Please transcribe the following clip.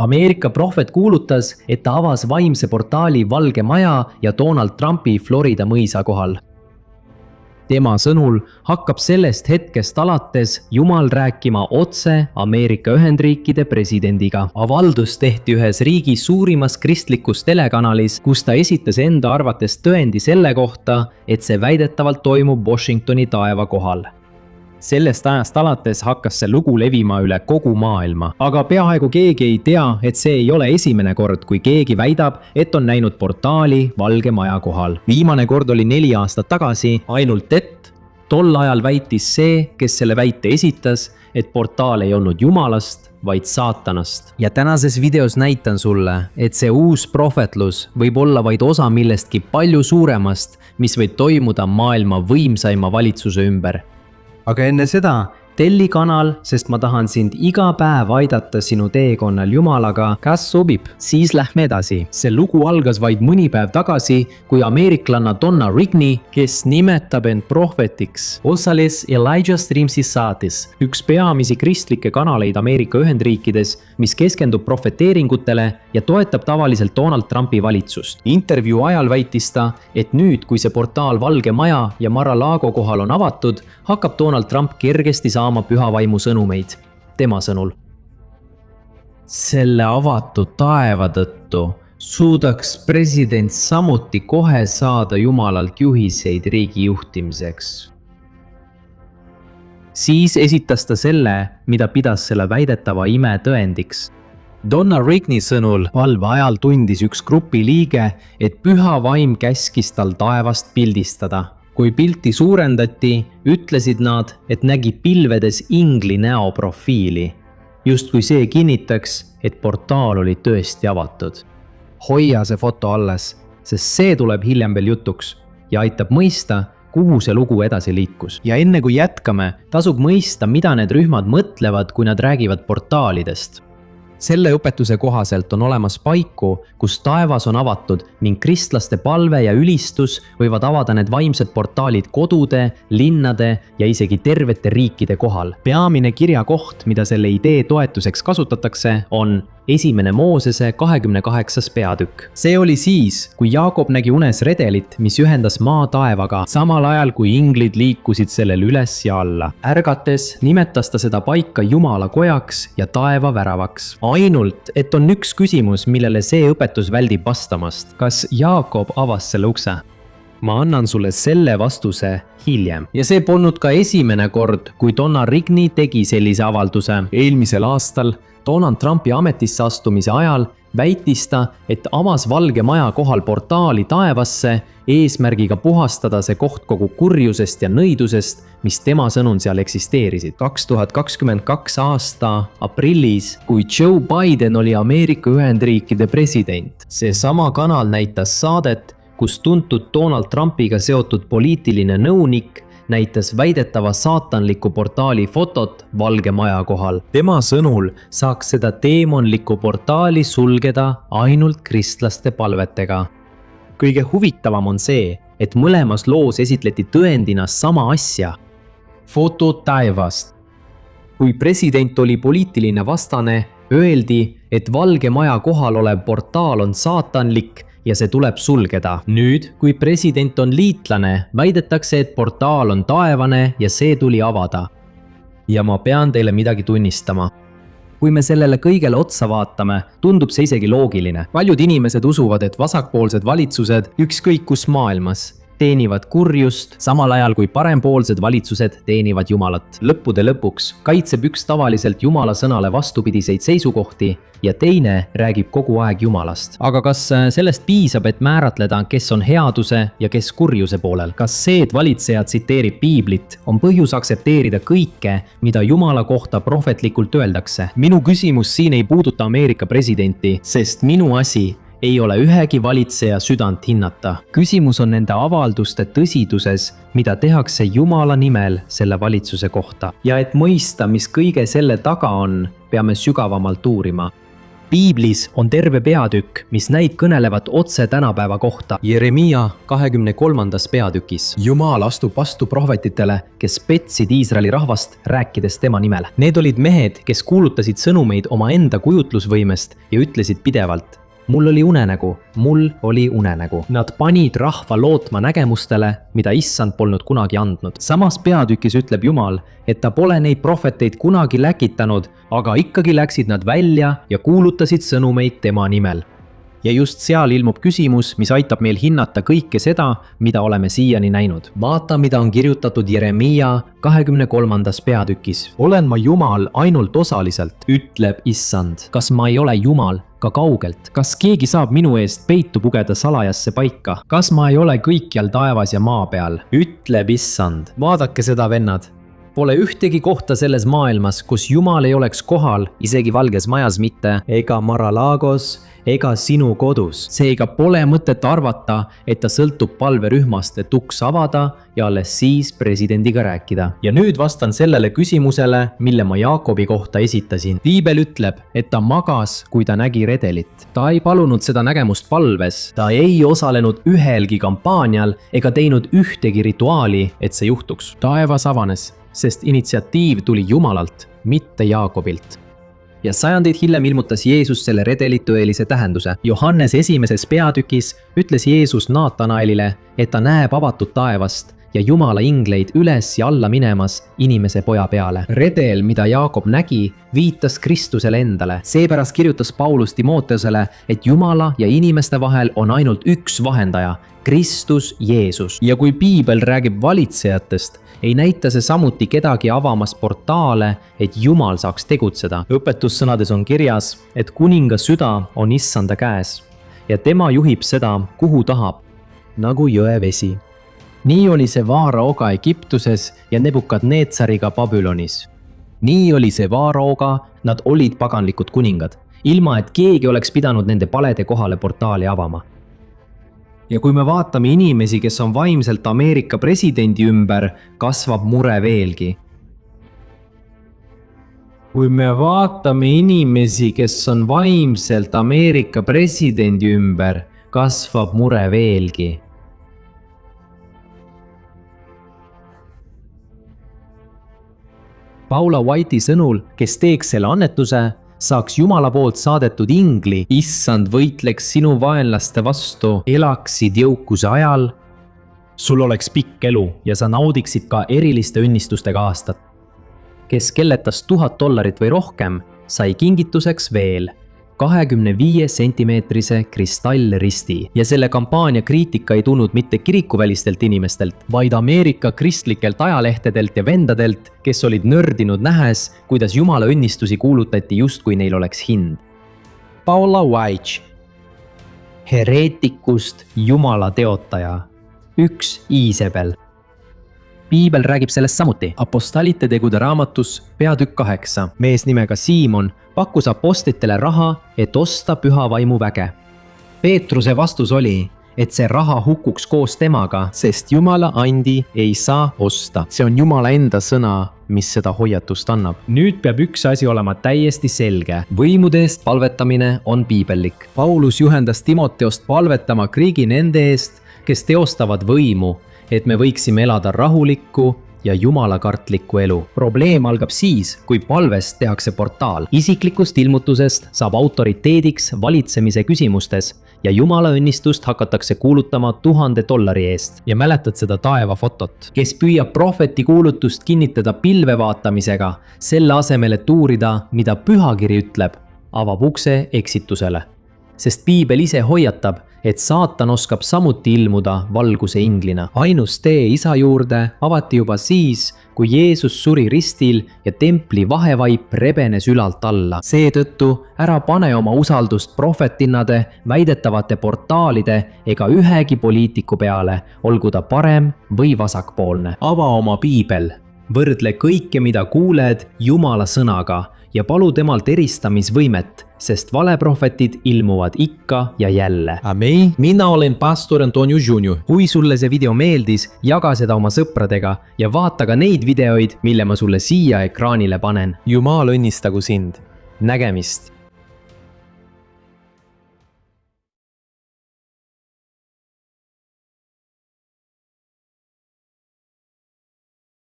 Ameerika prohvet kuulutas, et ta avas vaimse portaali Valge Maja ja Donald Trumpi Florida mõisa kohal. Tema sõnul hakkab sellest hetkest alates Jumal rääkima otse Ameerika Ühendriikide presidendiga. Avaldus tehti ühes riigi suurimas kristlikus telekanalis, kus ta esitas enda arvates tõendi selle kohta, et see väidetavalt toimub Washingtoni taeva kohal. Sellest ajast alates hakkas see lugu levima üle kogu maailma, aga peaaegu keegi ei tea, et see ei ole esimene kord, kui keegi väidab, et on näinud portaali Valge Maja kohal. Viimane kord oli 4 aastat tagasi, ainult et tol ajal väitis see, kes selle väite esitas, et portaal ei olnud Jumalast, vaid saatanast. Ja tänases videos näitan sulle, et see uus prohvetlus võib olla vaid osa millestki palju suuremast, mis võib toimuda maailma võimsaima valitsuse ümber. Aga enne seda, telli kanal, sest ma tahan sind iga päev aidata sinu teekonnal Jumalaga. Kas sobib? Siis lähme edasi. See lugu algas vaid mõni päev tagasi, kui ameeriklanna Donna Rigney, kes nimetab end prohvetiks, osales Elijah Streamsi saates, üks peamisi kristlikke kanaleid Ameerika Ühendriikides, mis keskendub prohveteeringutele ja toetab tavaliselt Donald Trumpi valitsust. Intervjuu ajal väitis ta, et nüüd, kui see portaal Valge Maja ja Mar-a-Lago kohal on avatud, hakkab Donald Trump kergesti saama püha vaimu sõnumeid. Tema sõnul. Selle avatud taeva tõttu suudaks president samuti kohe saada Jumalalt juhiseid riigi juhtimiseks. Siis esitas ta selle, mida pidas selle väidetava ime tõendiks. Donna Rigney sõnul valve ajal tundis üks grupi liige, et püha vaim käskis tal taevast pildistada. Kui pilti suurendati, ütlesid nad, et nägi pilvedes ingli näo profiili. Just kui see kinnitaks, et portaal oli tõesti avatud. Hoia see foto alles, sest see tuleb hiljem veel jutuks ja aitab mõista, kuhu see lugu edasi liikus. Ja enne kui jätkame, tasub mõista, mida need rühmad mõtlevad, kui nad räägivad portaalidest. Selle õpetuse kohaselt on olemas paiku, kus taevas on avatud ning kristlaste palve ja ülistus võivad avada need vaimsed portaalid kodude, linnade ja isegi tervete riikide kohal. Peamine kirjakoht, mida selle idee toetuseks kasutatakse, on 1. Moosese 28. peatükk. See oli siis, kui Jaakob nägi unes redelit, mis ühendas maa taevaga, samal ajal kui inglid liikusid sellel üles ja alla. Ärgates nimetas ta seda paika Jumala kojaks ja taeva väravaks. Ainult, et on üks küsimus, millele see õpetus väldib vastamast. Kas Jaakob avas selle ukse? Ma annan sulle selle vastuse hiljem. Ja see polnud ka esimene kord, kui Donna Rigney tegi sellise avalduse. Eelmisel aastal Donald Trumpi ametisse astumise ajal väitis ta, et avas Valge Maja kohal portaali taevasse eesmärgiga puhastada see koht kogu kurjusest ja nõidusest, mis tema sõnul seal eksisteerisid. 2022 aasta aprillis, kui Joe Biden oli Ameerika Ühendriikide president, see sama kanal näitas saadet, kus tuntud Donald Trumpiga seotud poliitiline nõunik näitas väidetava saatanliku portaali fotot Valge Maja kohal. Tema sõnul saaks seda teemonlikku portaali sulgeda ainult kristlaste palvetega. Kõige huvitavam on see, et mõlemas loos esitleti tõendina sama asja. Foto taevast. Kui president oli poliitiline vastane, öeldi, et Valge Maja kohal olev portaal on saatanlik ja see tuleb sulgeda. Nüüd, kui president on liitlane, väidetakse, et portaal on taevane ja see tuli avada. Ja ma pean teile midagi tunnistama. Kui me sellele kõigele otsa vaatame, tundub see isegi loogiline. Paljud inimesed usuvad, et vasakpoolsed valitsused ükskõik kus maailmas teenivad kurjust, samal ajal kui parempoolsed valitsused teenivad Jumalat. Lõppude lõpuks kaitseb üks tavaliselt Jumala sõnale vastupidiseid seisukohti ja teine räägib kogu aeg Jumalast. Aga kas sellest piisab, et määratleda, kes on headuse ja kes kurjuse poolel? Kas see, et valitseja tsiteerib Piiblit, on põhjus aksepteerida kõike, mida Jumala kohta prohvetlikult öeldakse? Minu küsimus siin ei puuduta Ameerika presidenti, sest minu asi ei ole ühegi valitseja südant hinnata. Küsimus on nende avalduste tõsiduses, mida tehakse Jumala nimel selle valitsuse kohta. Ja et mõista, mis kõige selle taga on, peame sügavamalt uurima. piiblis on terve peatükk, mis näib kõnelevat otse tänapäeva kohta. Jeremiia 23. peatükis. Jumal astub vastu prohvetitele, kes petsid Iisraeli rahvast, rääkides tema nimel. Need olid mehed, kes kuulutasid sõnumeid omaenda kujutlusvõimest ja ütlesid pidevalt: mul oli unenägu, mul oli unenägu. Nad panid rahva lootma nägemustele, mida issand polnud kunagi andnud. Samas peatükis ütleb Jumal, et ta pole neid prohveteid kunagi läkitanud, aga ikkagi läksid nad välja ja kuulutasid sõnumeid tema nimel. Ja just seal ilmub küsimus, mis aitab meil hinnata kõike seda, mida oleme siiani näinud. Vaata, mida on kirjutatud Jeremiia 23. peatükis. Olen ma Jumal ainult osaliselt, ütleb issand. Kas ma ei ole Jumal ka kaugelt? Kas keegi saab minu eest peitu pugeda salajasse paika? Kas ma ei ole kõikjal taevas ja maa peal? Ütleb issand. Vaadake seda, vennad. Pole ühtegi kohta selles maailmas, kus Jumal ei oleks kohal, isegi Valges Majas mitte, ega Mar-a-Lagos, ega sinu kodus. Seega pole mõtet arvata, et ta sõltub palverühmast, et uks avada ja alles siis presidendiga rääkida. Ja nüüd vastan sellele küsimusele, mille ma Jaakobi kohta esitasin. Piibel ütleb, et ta magas, kui ta nägi redelit. Ta ei palunud seda nägemust palves, ta ei osalenud ühelgi kampaanial ega teinud ühtegi rituaali, et see juhtuks. Taevas avanes, sest initsiatiiv tuli Jumalalt, mitte Jaakobilt. Ja sajandeid hiljem ilmutas Jeesus selle redeli tõelise tähenduse. Johannes 1. peatükis ütles Jeesus Naatanaelile, et ta näeb avatud taevast ja Jumala ingleid üles ja alla minemas inimese poja peale. Redel, mida Jaakob nägi, viitas Kristusele endale. Seepärast kirjutas Paulus Timoteusele, et Jumala ja inimeste vahel on ainult üks vahendaja, Kristus Jeesus. Ja kui Piibel räägib valitsejatest, ei näita see samuti kedagi avamas portaale, et Jumal saaks tegutseda. Õpetussõnades on kirjas, et kuninga süda on issanda käes ja tema juhib seda, kuhu tahab, nagu jõevesi. Nii oli see Vaaraoga Egiptuses ja Nebukadnetsariga Babülonis. Nii oli see Vaaraoga, nad olid paganlikud kuningad, ilma et keegi oleks pidanud nende palede kohale portaali avama. Ja kui me vaatame inimesi, kes on vaimselt Ameerika presidendi ümber, kasvab mure veelgi. Kui me vaatame inimesi, kes on vaimselt Ameerika presidendi ümber, kasvab mure veelgi. Paula White'i sõnul, kes teeks selle annetuse, saaks Jumala poolt saadetud ingli, issand võitleks sinu vaenlaste vastu, elaksid jõukuse ajal, sul oleks pikk elu ja sa naudiksid ka eriliste õnnistustega aastat. Kes kelletas $1000 või rohkem, sai kingituseks veel 25 sentimeetrise kristallristi ja selle kampaania kriitika ei tulnud mitte kirikuvälistelt inimestelt, vaid Ameerika kristlikelt ajalehtedelt ja vendadelt, kes olid nördinud nähes, kuidas Jumala õnnistusi kuulutati justkui neil oleks hind. Paula White, hereetikust Jumala teotaja, üks Iisebel. Piibel räägib sellest samuti. Apostalite tegude raamatus peatükk 8. Mees nimega Siimon pakkus apostlitele raha, et osta püha vaimu väge. Peetruse vastus oli, et see raha hukkuks koos temaga, sest Jumala andi ei saa osta. See on Jumala enda sõna, mis seda hoiatust annab. Nüüd peab üks asi olema täiesti selge. Võimude eest palvetamine on piibellik. Paulus juhendas Timoteost palvetama krigi nende eest, kes teostavad võimu, et me võiksime elada rahulikku ja jumalakartlikku elu. Probleem algab siis, kui palvest tehakse portaal. Isiklikust ilmutusest saab autoriteediks valitsemise küsimustes ja Jumala õnnistust hakatakse kuulutama $1000 eest. Ja mäletad seda taevafotot, kes püüab prohveti kuulutust kinnitada pilve vaatamisega, selle asemel, et uurida, mida pühakiri ütleb, avab ukse eksitusele. Sest piibel ise hoiatab, et saatan oskab samuti ilmuda valguse inglina. Ainus tee isa juurde avati juba siis, kui Jeesus suri ristil ja templi vahevaip rebenes ülalt alla. Seetõttu ära pane oma usaldust prohvetinnade, väidetavate portaalide ega ühegi poliitiku peale, olgu ta parem või vasakpoolne. Ava oma piibel, võrdle kõike, mida kuuled, Jumala sõnaga ja palu temalt eristamisvõimet, sest valeprohvetid ilmuvad ikka ja jälle. Amei, mina olen pastor Antonio Junior. Kui sulle see video meeldis, jaga seda oma sõpradega ja vaata ka neid videoid, mille ma sulle siia ekraanile panen. Jumal õnnistagu sind. Nägemist!